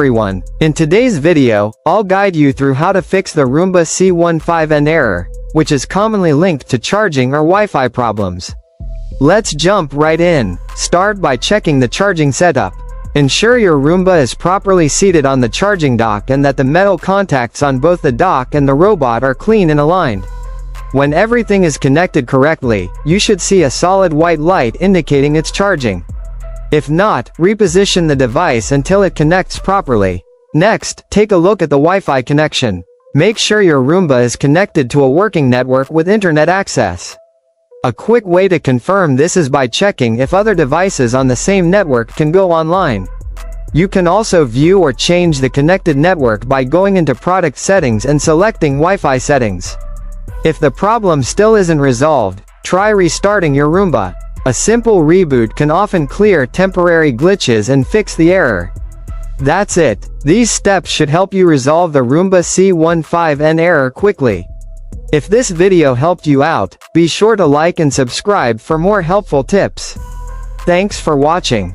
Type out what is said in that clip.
Everyone, in today's video, I'll guide you through how to fix the Roomba C510 error, which is commonly linked to charging or Wi-Fi problems. Let's jump right in. Start by checking the charging setup. Ensure your Roomba is properly seated on the charging dock and that the metal contacts on both the dock and the robot are clean and aligned. When everything is connected correctly, you should see a solid white light indicating it's charging. If not, reposition the device until it connects properly. Next, take a look at the Wi-Fi connection. Make sure your Roomba is connected to a working network with internet access. A quick way to confirm this is by checking if other devices on the same network can go online. You can also view or change the connected network by going into Product Settings and selecting Wi-Fi settings. If the problem still isn't resolved, try restarting your Roomba. A simple reboot can often clear temporary glitches and fix the error. That's it. These steps should help you resolve the Roomba C510 error quickly. If this video helped you out, be sure to like and subscribe for more helpful tips. Thanks for watching.